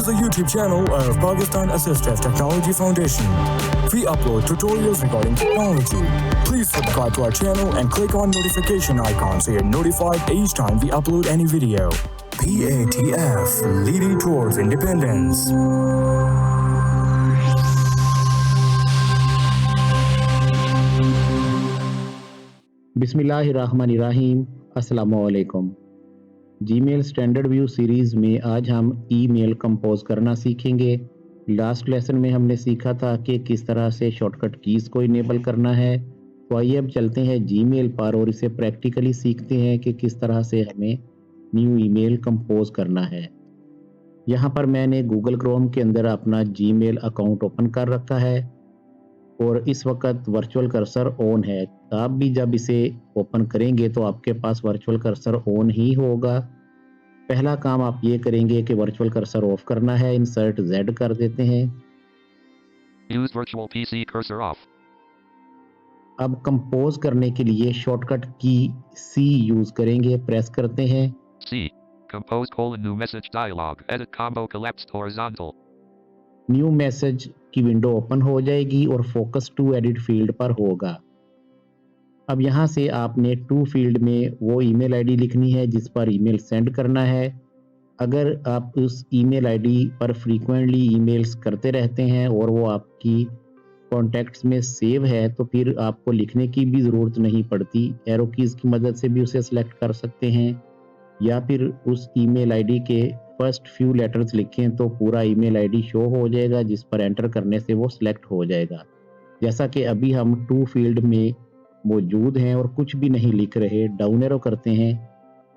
is the YouTube channel of Pakistan Assistive Technology Foundation. We upload tutorials regarding technology. Please subscribe to our channel and click on notification icon so you're notified each time we upload any video. PATF, leading towards independence. बिस्मिल्लाहिर्रहमानिर्रहीम, अस्सलामुअलैकुम। Gmail standard view series में आज हम email compose करना सीखेंगे। Last lesson में हमने सीखा था कि किस तरह से शॉर्टकट कीज़ को इनेबल करना है। तो आइए अब चलते हैं जीमेल पर और इसे प्रैक्टिकली सीखते हैं कि किस तरह से हमें न्यू ईमेल कंपोज करना है। यहाँ पर मैंने गूगल क्रोम के अंदर अपना जीमेल अकाउंट ओपन कर रखा है और इस वक्त वर्चुअल कर्सर ऑन है। आप भी जब इसे ओपन करेंगे तो आपके पास वर्चुअल कर्सर ऑन ही होगा। पहला काम आप ये करेंगे कि वर्चुअल कर्सर ऑफ करना है। इंसर्ट Z कर देते हैं। Use virtual PC cursor off. अब कंपोज करने के लिए शॉर्टकट की C यूज करेंगे। प्रेस करते हैं। C. Compose : new message dialog. Edit combo collapsed horizontal. New message की विंडो ओपन हो जाएगी और फोकस टू एडिट फील्ड पर होगा। अब यहाँ से आपने टू फील्ड में वो ईमेल आईडी लिखनी है जिस पर ईमेल सेंड करना है। अगर आप उस ईमेल आईडी पर फ्रीक्वेंटली ईमेल्स करते रहते हैं और वो आपकी कॉन्टैक्ट्स में सेव है तो फिर आपको लिखने की भी ज़रूरत नहीं पड़ती। एरो कीज़ की मदद से भी उसे सेलेक्ट कर सकते हैं या फिर उस ईमेल आईडी के फर्स्ट फ्यू लेटर्स लिखें तो पूरा ईमेल आईडी शो हो जाएगा, जिस पर एंटर करने से वो सिलेक्ट हो जाएगा। जैसा कि अभी हम टू फील्ड में मौजूद हैं और कुछ भी नहीं लिख रहे, डाउन एरो करते हैं।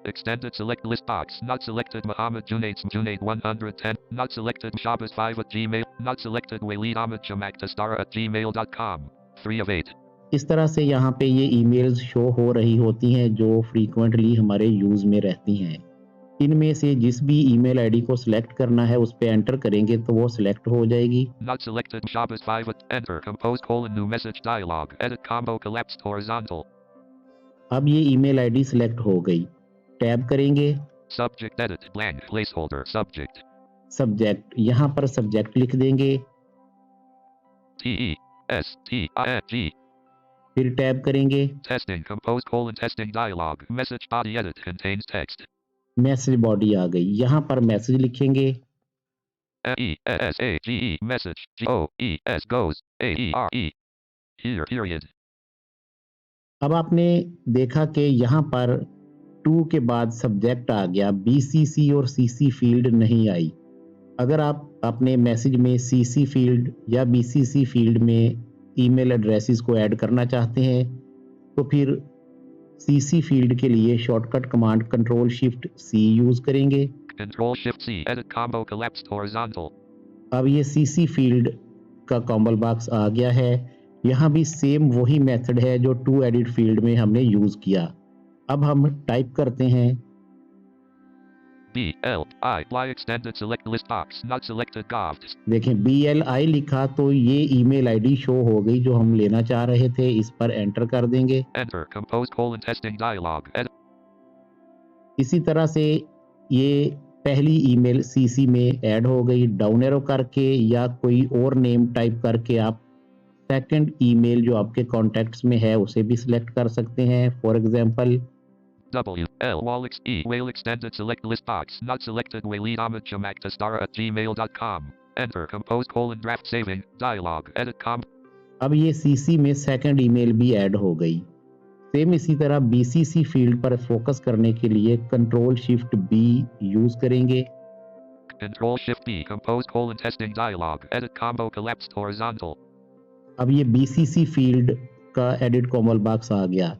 Extended select list box. Not selected Muhammad Junaid 110. Not selected Shabbos 5 at Gmail. Not selected Walid Ahmed Shamak Tastara at gmail.com. 3 of 8. इस तरह से यहाँ पे ये ईमेल्स शो हो रही होती हैं जो फ्रीक्वेंटली हमारे यूज़ में रहती हैं। इनमें से जिस भी ईमेल आईडी को सिलेक्ट करना है उस पे एंटर करेंगे तो वो सिलेक्ट हो जाएगी। Not selected Shabbos 5 at enter. Compose : new message dialog. Edit combo collapsed horizontal. अब ये ईमेल आईडी सिलेक्ट हो गई। टैब करेंगे। Subject edit blank placeholder subject. Subject, यहाँ पर सब्जेक्ट लिख देंगे। TESTING. फिर टैब करेंगे। Testing. Compose : testing dialog. Message body edit contains text. Message body आ गई। यहाँ पर मैसेज लिखेंगे। MESSAGE message GOES goes AERE. Here period. अब आपने देखा कि यहाँ पर टू के बाद सब्जेक्ट आ गया, BCC और CC फील्ड नहीं आई। अगर आप अपने मैसेज में CC फील्ड या BCC फील्ड में ईमेल एड्रेसेस को ऐड करना चाहते हैं तो फिर CC फील्ड के लिए शॉर्टकट कमांड Ctrl+Shift+C यूज करेंगे। Ctrl+Shift+C edit combo collapsed horizontal. अब ये CC फील्ड का कॉम्बो बॉक्स आ गया है। यहाँ भी सेम वही मेथड है जो टू एडिट फील्ड में हमने यूज किया। अब हम टाइप करते हैं BLI extended select list box. Not selected govs. देखें BLI लिखा तो ये ईमेल आईडी शो हो गई जो हम लेना चाह रहे थे। इस पर एंटर कर देंगे। Enter. Compose : testing dialog. Edit. इसी तरह से ये पहली ईमेल CC में ऐड हो गई। डाउन एरो करके या कोई और नेम टाइप करके आप सेकंड ईमेल जो आपके कॉन्टैक्ट्स में है उसे भी सिलेक्ट कर सकते हैं। For example WL Walix E Whale extended select list box. Not selected Walid Ahmed Shamak Tastara at gmail.com. Enter. Compose : draft saving dialog. Edit com. अब ये CC में सेकंड ईमेल भी ऐड हो गई। सेम इसी तरह BCC फील्ड पर focus करने के लिए Ctrl+Shift+B यूज करेंगे। Ctrl+Shift+B. Compose : testing dialog. Edit combo collapsed horizontal. अब ये BCC फील्ड का एडिट कॉम्बो बॉक्स आ गया।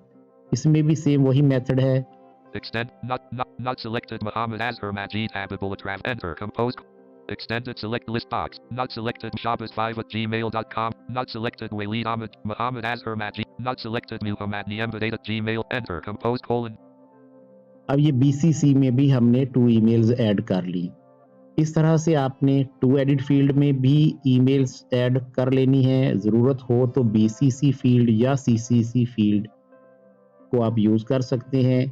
इसमें भी सेम वही मेथड है। Extend not selected Muhammad Azhar Majid Habibul Atraf. Enter. Compose. Extended select list box. Not selected Shabbos 5 at gmail.com. Not selected Walid Ahmed Muhammad Azhar Majid. Not selected Muhammad nvda at gmail. Enter. Compose : अब ये BCC में भी हमने to emails add कर ली। इस तरह से आपने टू एडिट फील्ड में भी ईमेल्स ऐड कर लेनी है। ज़रूरत हो तो BCC फील्ड या CCC फील्ड को आप यूज कर सकते हैं।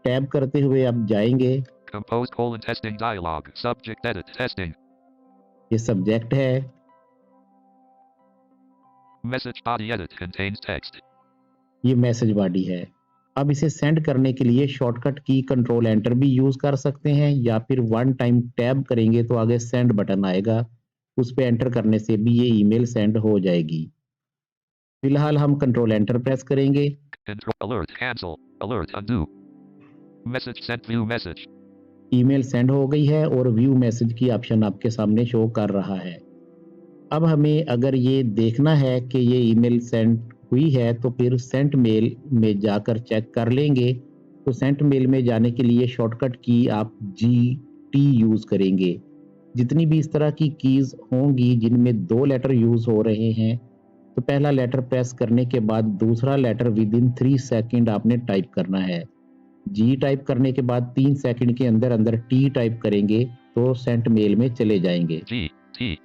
टैब करते हुए आप जाएंगे। Compose : testing dialog. Subject edit testing. ये सब्जेक्ट है, Message body edit contains text. ये मैसेज बॉडी है। अब इसे सेंड करने के लिए शॉर्टकट की कंट्रोल एंटर भी यूज कर सकते हैं या फिर वन टाइम टैब करेंगे तो आगे सेंड बटन आएगा, उस पे एंटर करने से भी ये ईमेल सेंड हो जाएगी। फिलहाल हम कंट्रोल एंटर प्रेस करेंगे। Control alert cancel. Alert undo. Message sent view message. Email send हो गई है और व्यू मैसेज की ऑप्शन आपके सामने शो कर रहा है। अब हमें अगर ये देखना है कि ये ईमेल सेंड हुई है तो फिर सेंट मेल में जाकर चेक कर लेंगे। तो सेंट मेल में जाने के लिए शॉर्टकट की आप GT यूज़ करेंगे। जितनी भी इस तरह की कीज़ होंगी जिनमें 2 लेटर यूज़ हो रहे हैं, तो पहला लेटर प्रेस करने के बाद दूसरा लेटर विद इन 3 सेकंड आपने टाइप करना है। G टाइप करने के बाद 3 सेकंड के अंदर अंदर T टाइप करेंगे तो सेंट मेल में चले जाएंगे। G T.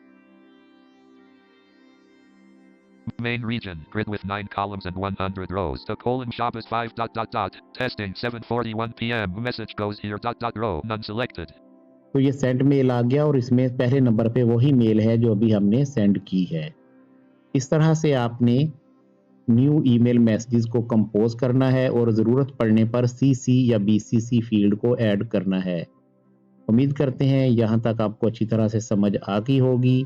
Main region grid with 9 columns and 100 rows. The colon Shabbos 5 ... Testing 7:41 p.m. Message goes here ... Row none selected. तो ये सेंड मेल आ गया और इसमें पहले नंबर पे वही मेल है जो अभी हमने सेंड की है। इस तरह से आपने न्यू ईमेल मैसेजेस को कंपोज करना है और ज़रूरत पड़ने पर CC या BCC फील्ड को ऐड करना है। उम्मीद करते हैं यहाँ तक आपको अच्छी तरह से समझ आ गई होगी।